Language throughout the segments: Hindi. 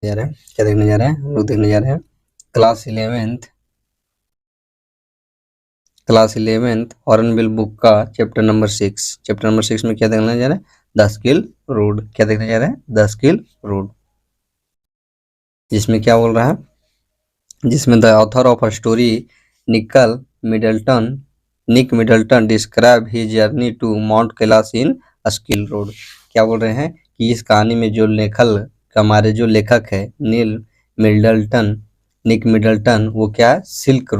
जा रहा है क्या देखने जा रहे हैं हम लोग देखने जा रहे हैं क्लास 11th हॉर्नबिल बुक का चैप्टर नंबर 6 में क्या देखने जा रहे हैं द स्किल रोड। क्या देखने जा रहे हैं द स्किल रोड, जिसमें क्या बोल रहा है, जिसमें the author of a story Nick Middleton describe his journey to mount Kailash in skill road. क्या बोल रहे हैं कि इस कहानी में जो हमारे जो लेखक है निक मिडल्टन वो क्या है सिल्क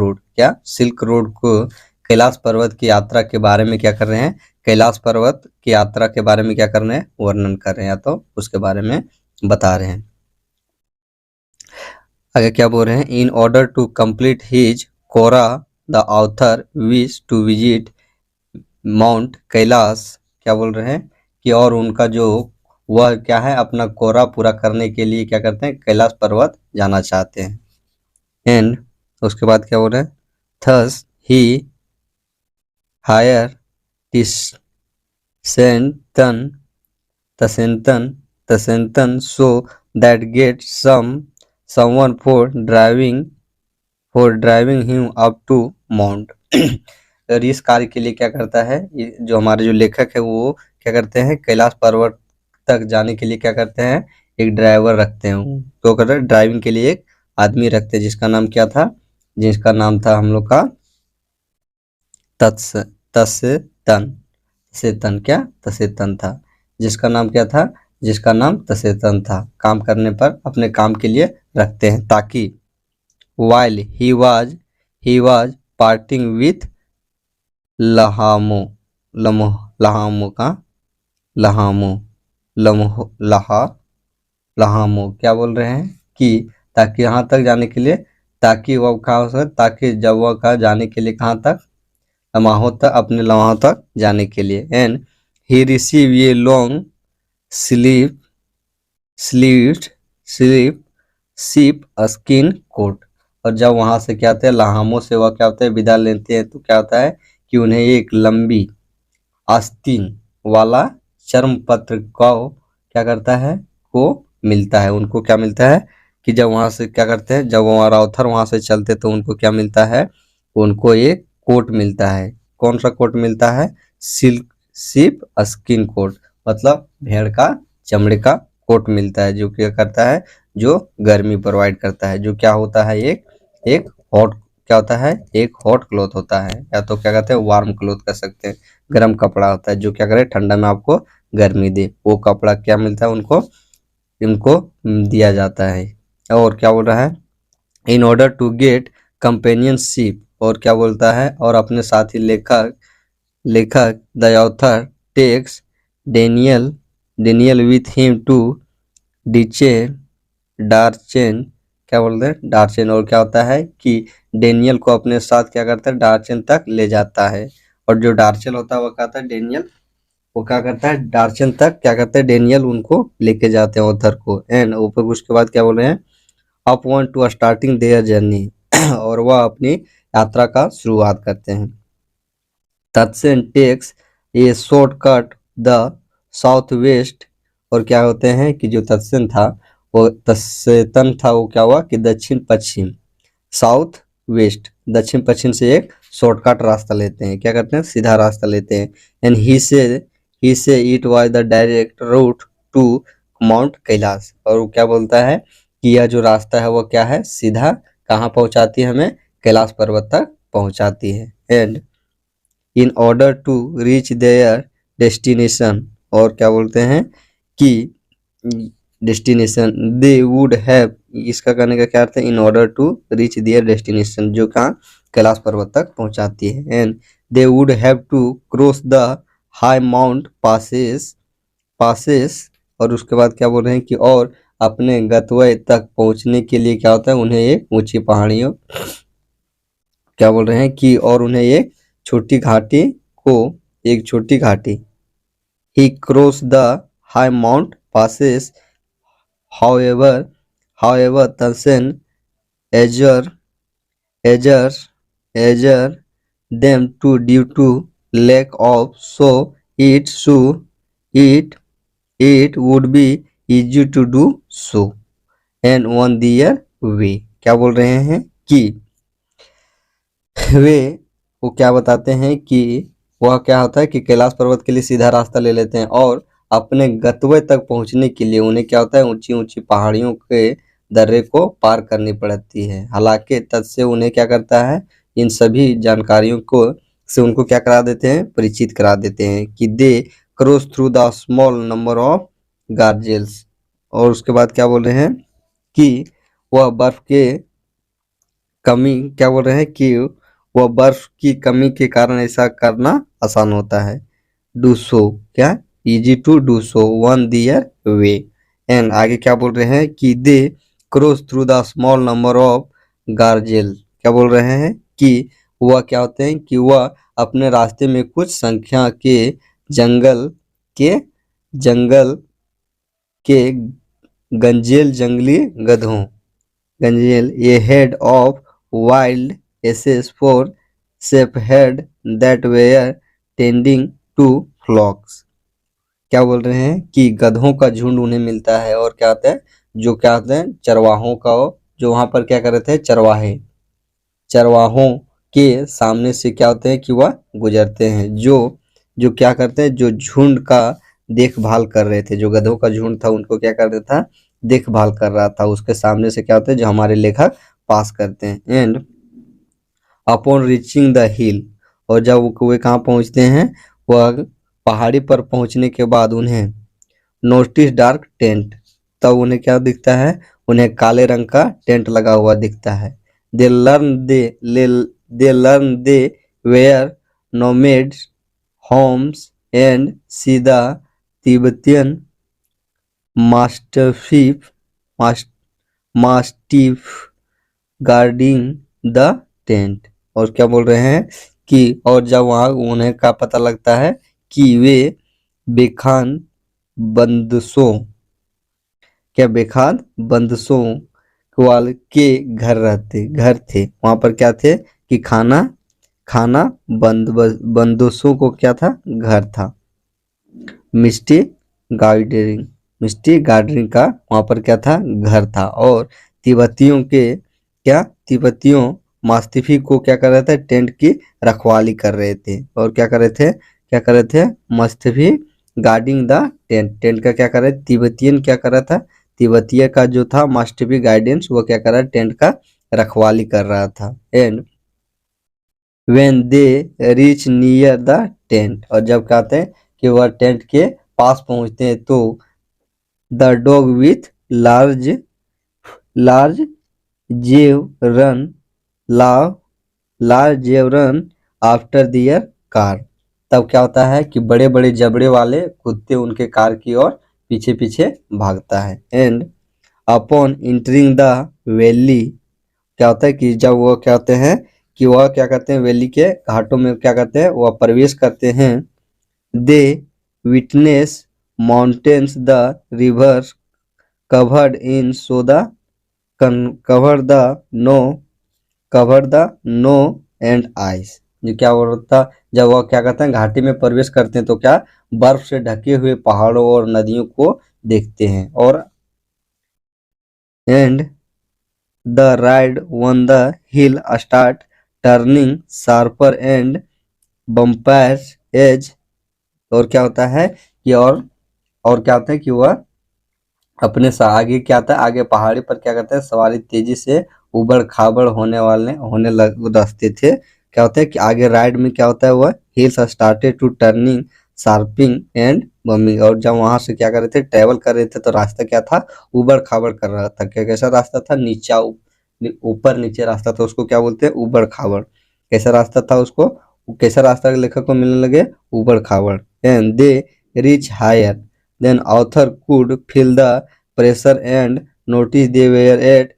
रोड को कैलाश पर्वत की यात्रा के बारे में क्या कर रहे हैं, कैलाश पर्वत की यात्रा के बारे में क्या कर रहे हैं, वर्णन कर रहे हैं, या तो उसके बारे में बता रहे हैं। आगे क्या बोल रहे हैं, in order to complete his kora the author wish to visit mount Kailash. क्या बोल रहे हैं कि और उनका जो वह क्या है अपना कोरा पूरा करने के लिए क्या करते हैं, कैलाश पर्वत जाना चाहते हैं। एंड उसके बाद क्या बोल रहे हैं, thus he hire Tsetan so that get someone for driving him up to mount। और इस कार्य के लिए क्या करता है, जो हमारे जो लेखक है वो क्या करते हैं, कैलाश पर्वत तक जाने के लिए क्या करते हैं, एक ड्राइवर रखते हैं। तो कहते हैं ड्राइविंग के लिए एक आदमी रखते हैं, जिसका नाम क्या था, जिसका नाम था हम लोग का तसेतन था, जिसका नाम क्या था, जिसका नाम तसेतन था। काम करने पर अपने काम के लिए रखते हैं, ताकि while he was parting with Lhamo Lhamo क्या बोल रहे हैं कि ताकि यहाँ तक जाने के लिए, ताकि वह कहाँ हो सके, ताकि जब वह कहा जाने के लिए कहाँ तक, लम्हाओं तक, अपने लम्हाओं तक जाने के लिए। एंड ही रिसीव ये लॉन्ग स्लीव सीप स्किन कोट। और जब वहां से क्या होता है, लहामों से वह क्या होता है, विदा लेते हैं, तो क्या होता है कि उन्हें एक लंबी आस्तीन वाला चर्म पत्र को क्या करता है, को मिलता है। उनको क्या मिलता है कि जब वहां से क्या करते हैं, जब वो राउथर वहां से चलते तो उनको क्या मिलता है, उनको एक कोट मिलता है। कौन सा कोट मिलता है, सीप स्किन कोट, मतलब भेड़ का चमड़े का कोट मिलता है, जो क्या करता है, जो गर्मी प्रोवाइड करता है, जो क्या होता है, एक हॉट क्या होता है, एक हॉट क्लॉथ होता है, या तो क्या कहते हैं वार्म क्लॉथ कह सकते हैं, गर्म कपड़ा होता है, जो क्या करे ठंडा में आपको गर्मी दे। वो कपड़ा क्या मिलता है उनको, इनको दिया जाता है। और क्या बोल रहा है, in order to get companionship, और क्या बोलता है, और अपने साथी लेखक the author takes Daniel with him to डीचे डार्चेन। क्या बोलते हैं, डार्चेन। और क्या होता है कि डेनियल को अपने साथ क्या करता है, डार्चेन तक ले जाता है। और जो डार्चेन होता है वो कहता है डेनियल, वो क्या करता है, डार्चेन तक क्या करता है, डेनियल उनको लेके जाते हैं ऑथर को। एंड ऊपर उसके बाद क्या बोल रहे हैं, upon to starting their journey, और वह अपनी यात्रा का शुरुआत करते हैं। Tsetan takes a shortcut the south west. और क्या होते हैं कि जो तत्सेन था, वो तत्सेतन था, वो क्या हुआ कि दक्षिण पश्चिम, साउथ वेस्ट, दक्षिण पश्चिम से एक शॉर्टकट रास्ता लेते हैं, क्या करते हैं, सीधा रास्ता लेते हैं। And he say it was the direct route to mount Kailash. और वो क्या बोलता है कि यह जो रास्ता है वो क्या है, सीधा कहाँ पहुंचाती है, हमें कैलाश पर्वत तक पहुंचाती है। And in order to reach their destination, और क्या बोलते हैं कि डेस्टिनेशन दे वुड हैव, इसका करने का क्या अर्थ है, in order to reach their destination, जो कहाँ कैलाश पर्वत तक पहुंचाती है। And they would have to cross the high mount passes. और उसके बाद क्या बोल रहे हैं कि और अपने गंतव्य तक पहुंचने के लिए क्या होता है, उन्हें एक ऊंची पहाड़ियों, क्या बोल रहे हैं कि और उन्हें एक छोटी घाटी ही cross the high mount passes. However Tsetan एजर them to due to lack of, so it would be easy to do so। And on their way. क्या बोल रहे हैं कि वे, वो क्या बताते हैं कि वह क्या होता है कि कैलाश पर्वत के लिए सीधा रास्ता ले लेते हैं और अपने गंतव्य तक पहुंचने के लिए उन्हें क्या होता है ऊंची ऊंची पहाड़ियों के दर्रे को पार करनी पड़ती है। हालांकि तत्से उन्हें क्या करता है, इन सभी जानकारियों को से उनको क्या करा देते हैं, परिचित करा देते हैं कि they cross through the small number of gorges. और उसके बाद क्या बोल रहे हैं कि वह बर्फ के कमी, क्या बोल रहे हैं कि वह बर्फ की कमी के कारण ऐसा करना आसान होता है। डू सो, क्या, easy to do so on their way. And आगे क्या बोल रहे हैं कि they cross through the small number of gorge. क्या बोल रहे हैं कि वह क्या होते हैं कि वह अपने रास्ते में कुछ संख्या के जंगल के जंगल के गंजेल जंगली गधों, गंजेल a herd of wild asses for shepherds that were tending to flocks. क्या बोल रहे हैं कि गधों का झुंड उन्हें मिलता है और क्या होता है, जो क्या होते हैं चरवाहों का, जो वहां पर क्या कर रहे थे चरवाहे, चरवाहों के सामने से क्या होते हैं कि वह गुजरते हैं, जो जो क्या करते हैं, जो झुंड का देखभाल कर रहे थे, जो गधों का झुंड था उनको क्या कर रहा था, देखभाल कर रहा था, उसके सामने से क्या होता है जो हमारे लेखक पास करते हैं। एंड अपॉन रीचिंग द हिल, और जब वे कहाँ पहुंचते हैं, वह पहाड़ी पर पहुंचने के बाद उन्हें नोटिस डार्क टेंट, तब उन्हें क्या दिखता है, उन्हें काले रंग का टेंट लगा हुआ दिखता है। They learn they were nomads homes and see the Tibetan mastiff mastiff guarding the tent. और क्या बोल रहे हैं कि और जब वहां उन्हें का पता लगता है कि वे बेखान बंदशों, क्या बेखान बंदशों वाल के घर थे, वहां पर क्या थे कि खाना खाना बंदोशों को क्या था, घर था। मिस्टी गार्डनिंग, मिस्टी गार्डनिंग का वहां पर क्या था, घर था। और तिब्बतियों के क्या, तिब्बतियों मास्टिफी को क्या कर रहे थे, टेंट की रखवाली कर रहे थे। और क्या कर रहे थे, क्या कर रहे थे, मास्टिफी गार्डिंग द टेंट, टेंट का क्या कर रहे, तिब्बतियन क्या कर रहा था, तिब्बतीय का जो था मास्टिफी गाइडेंस, वो क्या कर रहा है, टेंट का रखवाली कर रहा था। And when they reach near the tent, और जब कहते हैं कि वह टेंट के पास पहुंचते हैं तो the dog with large large जेव रन लाव लार्ज जेव रन आफ्टर दियर कार, तब क्या होता है कि बड़े बड़े जबड़े वाले कुत्ते उनके कार की ओर पीछे पीछे भागता है। And upon entering the valley, क्या होता है कि जब वो क्या होते हैं कि वह क्या करते हैं, वैली के घाटों में क्या करते हैं, वह प्रवेश करते हैं। They witness mountains the rivers covered in सोदा cover the snow cover the snow and ice. जो क्या होता, जब वह क्या करते हैं घाटी में प्रवेश करते हैं तो क्या बर्फ से ढके हुए पहाड़ों और नदियों को देखते हैं। और and the ride on the hill start turning sharper and bumpier edge. और क्या होता है कि और क्या होता है कि वह अपने से आगे क्या आता है, आगे पहाड़ी पर क्या करते हैं, सवारी तेजी से उबड़ खाबड़ होने लग रास्ते थे। क्या होता है कि आगे राइड में क्या होता है, वह hills started to turning sharping and bumping. और जब वहां से क्या कर रहे थे, ट्रेवल कर रहे थे तो रास्ता क्या था, उबड़ खाबड़ कर रहा था। क्या कैसा रास्ता था, नीचा ऊपर नीचे रास्ता था, उसको क्या बोलते हैं, उबड़ खाबड़। कैसा रास्ता था, उसको कैसा रास्ता लेखक को मिलने लगे, उबड़ खाबड़। And they reach higher then author could feel the pressure and notice they were at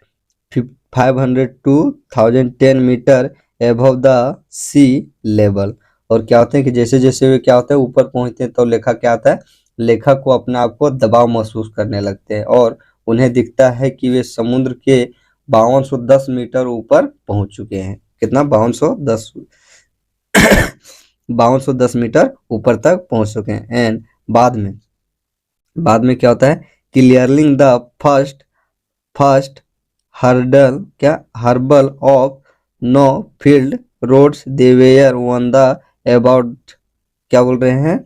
500 to 1010 metre above the sea level। और क्या होते हैं कि जैसे जैसे वे क्या होता है ऊपर पहुंचते हैं तो लेखक क्या आता है, लेखक को अपने आप को दबाव महसूस करने लगते हैं और उन्हें दिखता है कि वे समुद्र के 5210 मीटर ऊपर पहुंच चुके हैं। कितना, 5210 5210 मीटर ऊपर तक पहुंच चुके हैं। एंड बाद में क्या होता है, clearing the first first hurdle क्या herbal of no field roads they were on the about क्या बोल रहे हैं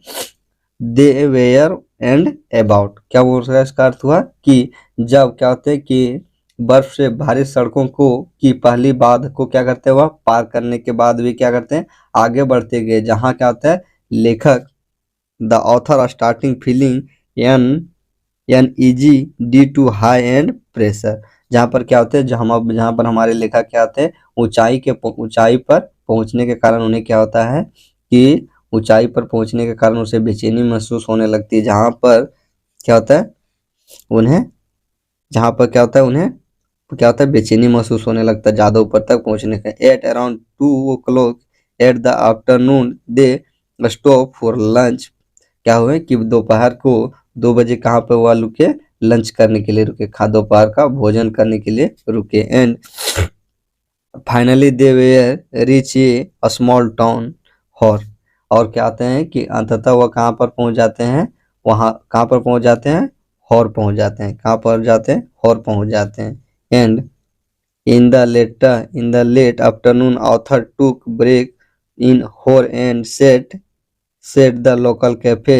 दे वेयर एंड अबाउट क्या बोल रहा है इसका अर्थ हुआ कि जब क्या होते हैं कि बर्फ से भारी सड़कों को की पहली बाध को क्या करते हैं वह पार करने के बाद भी क्या करते हैं आगे बढ़ते गए जहाँ क्या होता है लेखक the author starting feeling an uneasy due to high and pressure जहाँ पर क्या होते हैं जहाँ पर हमारे लेखक क्या होते हैं ऊंचाई पर पहुंचने के कारण उन्हें क्या होता है कि ऊंचाई पर पहुंचने के कारण उसे बेचैनी महसूस होने लगती है जहाँ पर क्या होता है उन्हें जहाँ पर क्या होता है उन्हें क्या होता है बेचैनी महसूस होने लगता है ज़्यादा ऊपर तक पहुंचने का at around 2 o'clock at the afternoon they stop for lunch क्या हुए कि दोपहर को 2 बजे कहाँ पे हुआ रुके लंच करने के लिए रुके खा दोपहर का भोजन करने के लिए रुके and finally they were reach a small town Hor और क्या आते हैं कि अंततः वह कहाँ पर पहुंच जाते हैं वहाँ कहाँ पर पहुंच जाते हैं हॉर पहुंच जाते हैं कहाँ पर जाते हैं हॉर पहुंच जाते हैं and in the late afternoon author took break in Hor and set the local cafe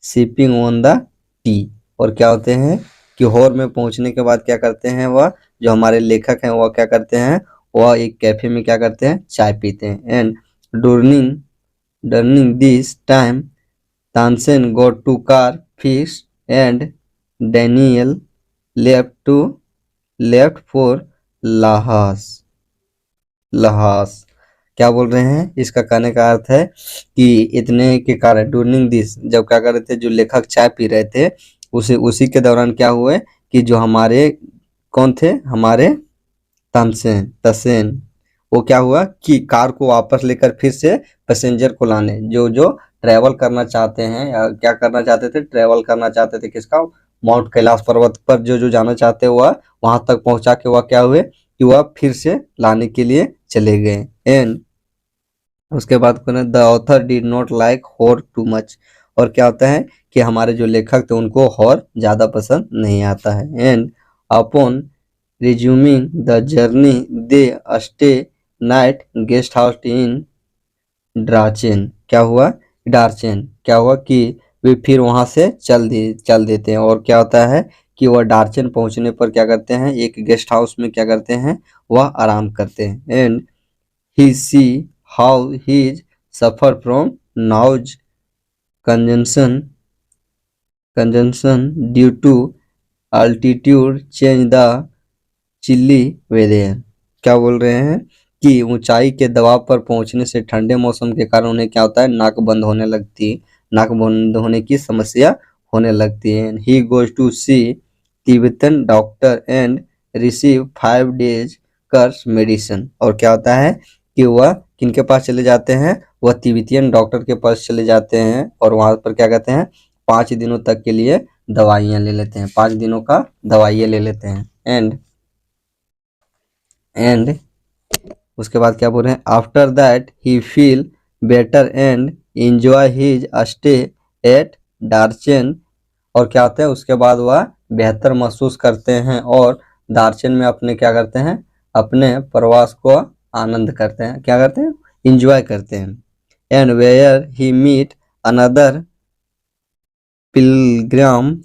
sipping on the tea और क्या होते हैं कि होर में पहुंचने के बाद क्या करते हैं वह जो हमारे लेखक हैं वह क्या करते हैं वह एक कैफे में क्या करते हैं चाय पीते हैं and during this time Tansen got to car fixed and Daniel left for लहास क्या बोल रहे हैं इसका कहने का अर्थ है कि इतने के कारण ड्यूरिंग दिस जब क्या कर रहे थे जो लेखक चाय पी रहे थे उसी के दौरान क्या हुए कि जो हमारे कौन थे हमारे तसेन वो क्या हुआ कि कार को वापस लेकर फिर से पैसेंजर को लाने जो ट्रैवल करना चाहते हैं या क्या करना चाहते थे ट्रैवल करना चाहते थे किसका माउंट कैलाश पर्वत पर जो जाना चाहते हुआ वहां तक पहुंचा के वह क्या हुए कि वह फिर से लाने के लिए चले गए एंड उसके बाद the author did not like Hor too much और क्या होता है कि हमारे जो लेखक थे उनको हॉर ज़्यादा पसंद नहीं आता है and upon resuming the journey they stay night guest house in Darchen क्या हुआ डार्चेन क्या हुआ कि वे फिर वहां से चल देते हैं और क्या होता है कि वह डार्चेन पहुंचने पर क्या करते हैं एक गेस्ट हाउस में क्या करते हैं वह आराम करते हैं and he see how he suffer from nausea conjunction due to altitude change the chilly weather क्या बोल रहे हैं कि ऊंचाई के दबाव पर पहुंचने से ठंडे मौसम के कारण उन्हें क्या होता है नाक बंद होने लगती है नाक बंद होने की समस्या होने लगती है he goes to see Tibetan doctor and receive 5 days course medicine और क्या होता है कि वह किनके पास चले जाते हैं वह तिब्बतियन डॉक्टर के पास चले जाते हैं और वहां पर क्या कहते हैं 5 दिनों तक के लिए दवाइयाँ ले लेते हैं 5 दिनों का दवाइयाँ ले लेते हैं एंड उसके बाद क्या बोल रहे हैं after that he feel better and enjoy his stay at Darchen और क्या होता है उसके बाद वह बेहतर महसूस करते हैं और दार्चेन में अपने क्या करते हैं अपने प्रवास को आनंद करते हैं क्या करते हैं इंजॉय करते हैं and where he meet another pilgrim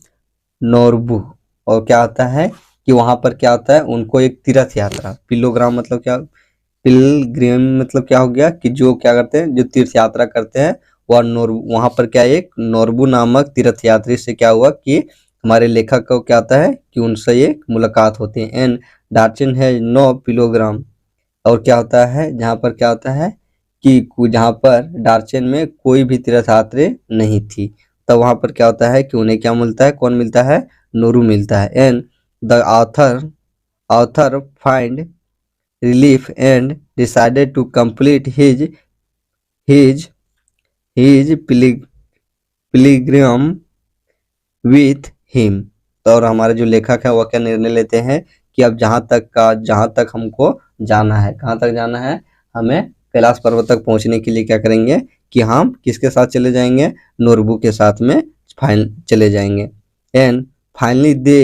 Norbu और क्या होता है कि वहां पर क्या होता है उनको एक तीर्थ यात्रा पिलोग्राम मतलब क्या पिलग्रिम मतलब क्या हो गया कि जो क्या करते हैं जो तीर्थ यात्रा करते हैं वह वहां पर क्या एक नोरबू नामक तीर्थ यात्री से क्या हुआ कि हमारे लेखक को क्या होता है कि उनसे एक मुलाकात होती है एंड डार्चन है 9 किलोग्राम और क्या होता है जहाँ पर क्या होता है कि जहाँ पर डार्चन में कोई भी तीर्थ यात्री नहीं थी तो वहां पर क्या होता है कि उन्हें क्या मिलता है कौन मिलता है नोरू मिलता है and the author find relief and decided to complete his pilgrim with him और हमारे जो लेखक है वह क्या निर्णय लेते हैं कि अब जहाँ तक हमको जाना है कहाँ तक जाना है हमें कैलाश पर्वत तक पहुँचने के लिए क्या करेंगे कि हम किसके साथ चले जाएंगे नोरबू के साथ में चले जाएंगे and finally they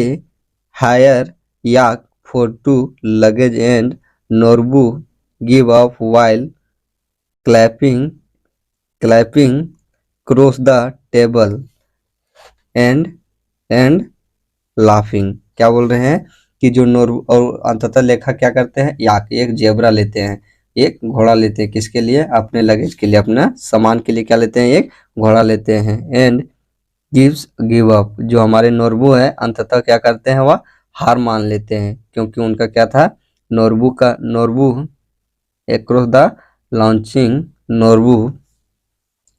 hire yak for two luggage and Norbu give up while clapping across the table and laughing. क्या बोल रहे हैं कि जो नोर और अंततः लेखक क्या करते हैं, याक एक जेबरा लेते हैं, एक घोड़ा लेते हैं, किसके लिए, अपने लगेज के लिए, अपना सामान के लिए क्या लेते हैं, एक घोड़ा लेते हैं। एंड गिव अप, जो हमारे नोरबू है अंततः क्या करते हैं, वह हार मान लेते हैं, क्योंकि उनका क्या था, Norbu across the launching Norbu,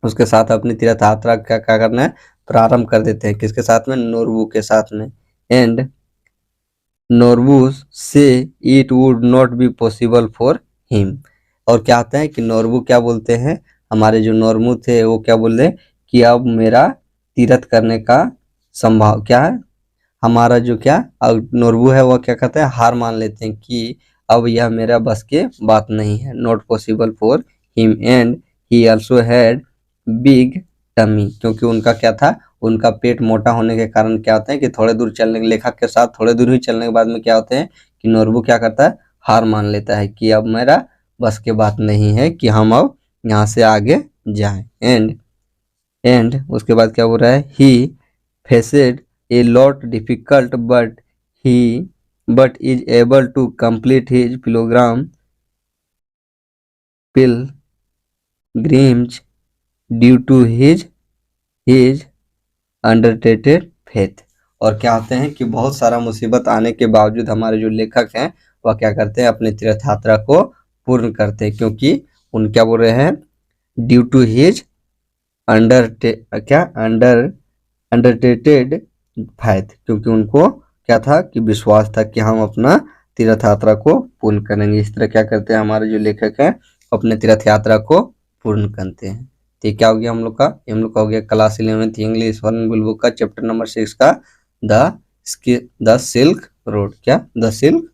उसके साथ अपनी तीर्थ यात्रा का क्या करना है, प्रारंभ कर देते हैं, किसके साथ में, नोरबू के साथ में। एंड नोरबू से it would not be possible for him, और क्या आता है कि नोरबू क्या बोलते हैं, हमारे जो नोरमू थे वो क्या बोले कि अब मेरा तीर्थ करने का संभव क्या है, हमारा जो क्या अब नोरबू है वह क्या कहते हैं, हार मान लेते हैं कि अब यह मेरा बस के बात नहीं है, not possible for him. And he also had big tummy, क्योंकि उनका क्या था, उनका पेट मोटा होने के कारण क्या होता है कि थोड़े दूर चलने के, लेखक के साथ थोड़े दूर ही चलने के बाद में क्या होते हैं कि नोरबू क्या करता है, हार मान लेता है कि अब मेरा बस के बात नहीं है कि हम अब यहाँ से आगे जाएं। एंड उसके बाद क्या बोल रहा है, ही facet a lot difficult but is able to complete his pilgrimage due to his undertaken faith। और क्या होते हैं कि बहुत सारा मुसीबत आने के बावजूद हमारे जो लेखक हैं वह क्या करते हैं, अपने तीर्थ यात्रा को पूर्ण करते हैं, क्योंकि उन क्या बोल रहे हैं, ड्यू टू हिज अंडरटेटेड फैथ, क्योंकि उनको क्या था कि विश्वास था कि हम अपना तीर्थ यात्रा को पूर्ण करेंगे। इस तरह क्या करते हैं हमारे जो लेखक हैं, अपने तीर्थ यात्रा को पूर्ण करते हैं। तो ये क्या हो गया हम लोग का, हम लोग का हो गया class 11th English one book का चैप्टर नंबर 6 का द सिल्क रोड, क्या द सिल्क